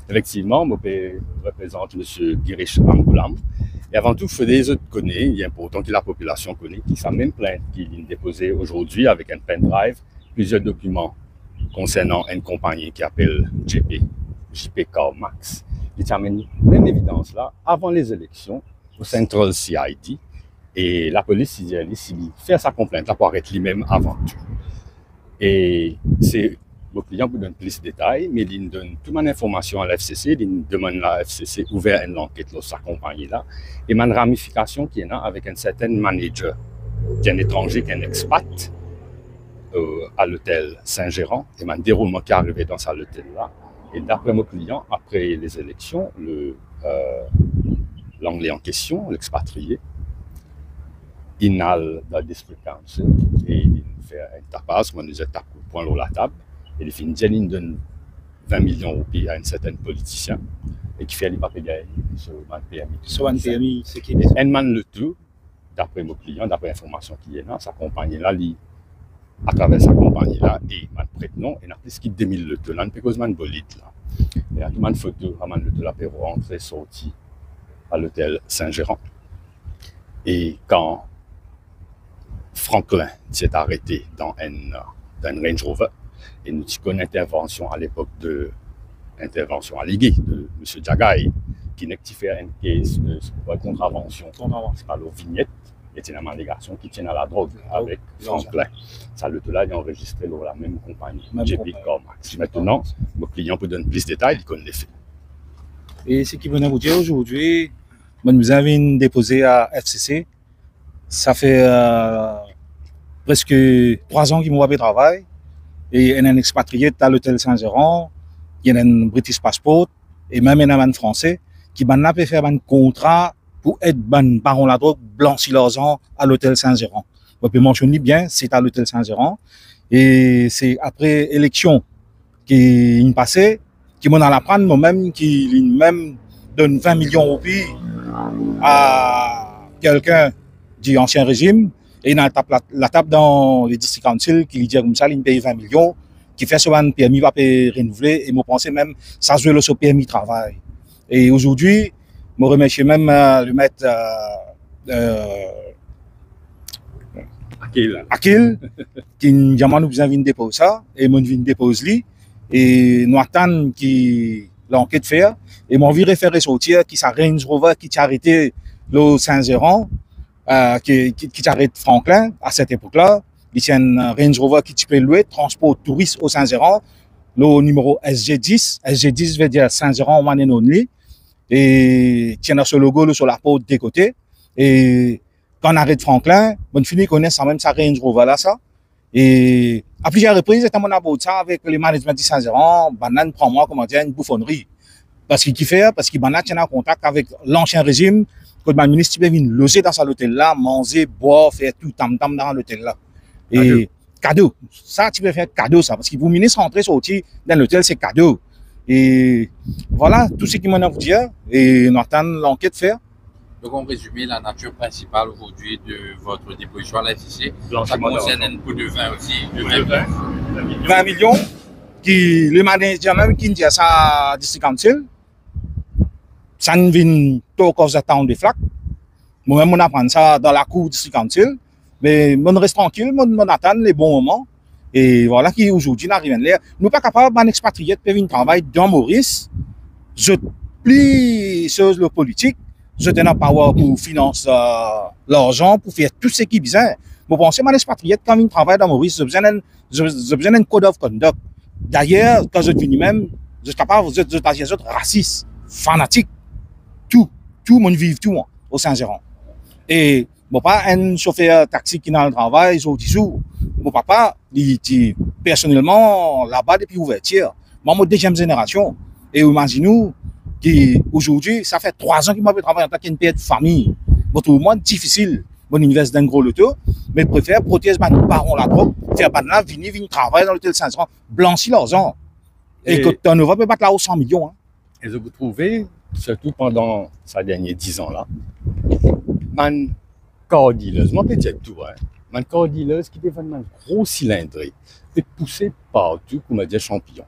Effectivement, je représente M. Girish Ramgoolam. Et avant tout, il faut des autres connaître, il est important que la population connaisse, qui s'est même plainte qu'il a déposé aujourd'hui avec un pendrive plusieurs documents concernant une compagnie qui s'appelle JP Max. Il amène même évidence là, avant les élections, au Central CID, et la police, s'il fait sa complainte, là, pour arrêter lui-même avant tout. Et c'est le client pour donner plus de détails, mais il donne toute mon information à l'FCC, il demande à l'FCC ouvert une enquête sur sa compagnie là, et une ramification qui est là avec un certain manager, qui est un étranger, qui est un expat, à l'hôtel Saint-Gérant, et un déroulement qui est arrivé dans cet hôtel-là. Et d'après mon client, après les élections, l'anglais en question, l'expatrié, il a dans le district council et il fait un tapage, on nous a tapé le point sur la table, et il fait une dizaine de 20 millions de roupies à un certain politicien, et qui fait les papiers sur un PMI. Sur un PMI, c'est qui? Un man le tout, d'après mon client, d'après l'information qu'il y a là, sa compagnie-là, à travers sa compagnie-là, et man prête non, et n'a plus qu'il 2000 le tout, là, parce que man bolide là. Et à tout man photo, à man le tout, là, pour rentrer, sorti à l'hôtel Saint-Gérant. Et quand Franklin s'est arrêté dans un Range Rover, et nous avons une intervention à l'époque de intervention alléguée de M. Jagaï, qui n'a fait une caisse de contravention par la vignette, et c'est une allégation qui tient à la drogue avec Franklin. Ça, le tout là, il est enregistré dans la même compagnie, JP Max. Maintenant, mon client peut donner plus de détails, il connaît les faits. Et ce qui venait vous dire aujourd'hui, nous avons déposé à FCC. Ça fait presque 3 ans qu'il m'a fait travail. Et il y a un expatrié à l'hôtel Saint-Gérant, il y a un British passport, et même un français qui m'a fait un contrat pour être baron la drogue blanchi l'argent à l'hôtel Saint-Gérant. On peut mentionner bien, c'est à l'hôtel Saint-Gérant. Et c'est après élection qui est passé, qui m'en a apprendre moi-même, qui même donne 20 millions de roupies à quelqu'un du ancien régime. Et il a la table dans les district council qui lui dit comme ça, il paye 20 millions, qui fait sur un PMI va payer renouveler. Et moi, pensais même, ça joue sur PMI travail. Et aujourd'hui, je remercie même le maître Akil, qui nous a besoin de déposer ça, et moi, je viens de déposer lui. Et nous attendons qui l'enquête faire. Et moi, je vais référer sortir qui s'arrête Range Rover qui t'a arrêté le Saint-Gérant. Qui arrête Franklin à cette époque-là. Il y a un Range Rover qui peut louer, transport touriste au Saint-Gérant, le numéro SG10. SG10 veut dire Saint-Gérand One and Only. Et il y a ce logo sur la porte des côtés. Et quand on arrête Franklin, on finit connaître même sa Range Rover là, ça. Et à plusieurs reprises, j'étais mon abord ça avec le management du Saint-Gérant, banane prend moi, comment dire, une bouffonnerie. Parce qu'il fait, parce qu'il tient en contact avec l'ancien régime. Quand le ministre peut venir loger dans cet hôtel-là, manger, boire, faire tout tam-tam dans l'hôtel-là. Et cadeau. Ça, tu peux faire cadeau, ça. Parce que pour le ministre rentrer, sortir dans l'hôtel, c'est cadeau. Et voilà, tout ce qui m'en a vous dire. Et on attend l'enquête faire. Donc, on résume la nature principale aujourd'hui de votre déposition à la FCC. Ça concerne un pot de vin aussi, de 20 millions. Qui, le manager même qui dit ça à District Council. Ça ne vient pas cause d'attendre des flaques. Moi-même, on apprend ça dans la cour du council. Mais on reste tranquille, on attend les bons moments. Et voilà qui aujourd'hui n'arrive à l'air. Nous ne sommes pas capables d'un expatrié de faire un travail dans Maurice. Je plie sur le politique. Je donne un power pour financer l'argent, pour faire tout ce qui est besoin. Vous pensez que un expatrié quand il travaille dans Maurice, j'ai besoin d'un code of conduct. D'ailleurs, quand je finis même, je suis capable de être raciste, fanatique. Tout le monde vit tout au Saint-Gérant. Et mon papa, un chauffeur taxi qui est dans le travail, ils ont 10 jours. Mon papa, il est personnellement là-bas depuis l'ouverture. Moi, je suis deuxième génération. Et imaginez-nous qu'aujourd'hui, ça fait 3 ans que je travaille en tant qu'une père de famille. Bon, tout le monde difficile. Bon, investe d'un gros loto, mais je préfère protéger mes parents la drogue, faire là, venir travailler dans l'hôtel Saint-Gérant, blanchir l'argent. Et que tu ne vas pas battre là aux 100 millions. Hein. Et je vous trouvez, surtout pendant ces derniers 10 ans-là, man cordileuse, moi peut dire tout, hein, man cordileuse qui devient un gros cylindré, et poussé partout comme des champignons.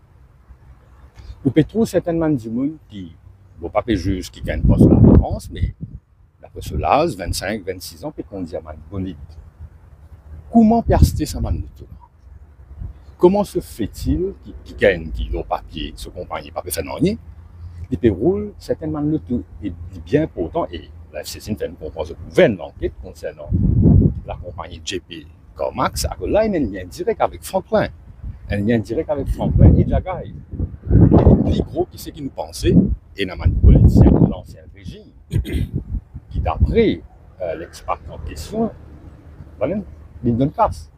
Vous pouvez trouver certainement du monde qui, bon, pas juge qui gagne pas sur l'apparence, mais d'après ce l'âge, 25, 26 ans, peut qu'on dit à man bonite. Comment percer ça man de tout? Comment se fait-il qui gagne, qui ont papier, se compagnie, pas faire non rien, il peut rouler certainement le tout, et bien important, et la FCC fait une compréhension pour une enquête concernant la compagnie JP Comax, là, il y a un lien direct avec Franklin. Un lien direct avec Franklin et Jagaï. Les plus gros qui c'est qui nous pensait, et dans les politiciens de l'ancien régime, qui d'après l'expert en question, voilà, il donne casse.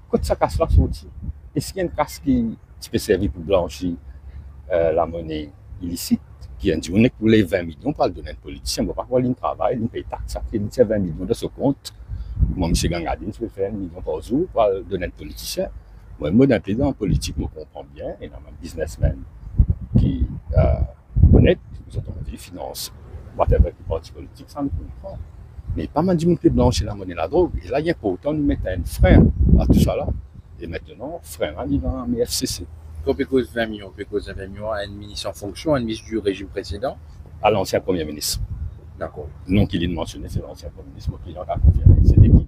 Quand ça casse là sorti, est-ce qu'il y a une casse qui peut servir pour blanchir la monnaie illicite, qui est dit, on est pour les 20 millions, pour le donner à un politicien, on ne va pas voir le travail, il paye taxe, il tient 20 millions de ce compte. Moi, M. Gangadine, je vais faire 1 million par jour pour le donner à un politicien. Moi, d'un pays en politique, je comprends bien, et dans un businessman qui honnête, vous entendez, finance, whatever qui parti politique, ça me comprend. Mais pas mal de monde qui blanchir la monnaie, la drogue. Et là, il y a pourtant nous mettre un frein à tout ça là. Et maintenant, frein à dans les FCC. On peut causer 20 millions, on peut causer 20 millions à un ministre en fonction, à un ministre du régime précédent. À l'ancien Premier ministre. D'accord. Non qu'il est mentionné, c'est l'ancien Premier ministre qui l'a confirmé. C'est qui?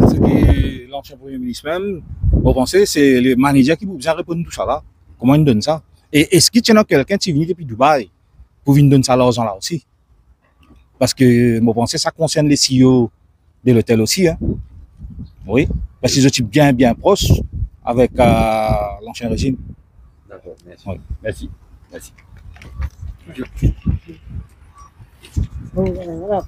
C'est l'ancien Premier ministre même. Vous pensez, c'est les managers qui vous répondent tout ça là. Comment ils donnent ça? Et est-ce qu'il y a quelqu'un qui vient depuis Dubaï pour venir donner ça l'argent là aussi? Parce que, vous pensez, ça concerne les CEO de l'hôtel aussi. Hein? Oui. Parce qu'ils sont bien proches avec l'ancien régime. D'accord, merci. Oui. Merci. Merci. Voilà.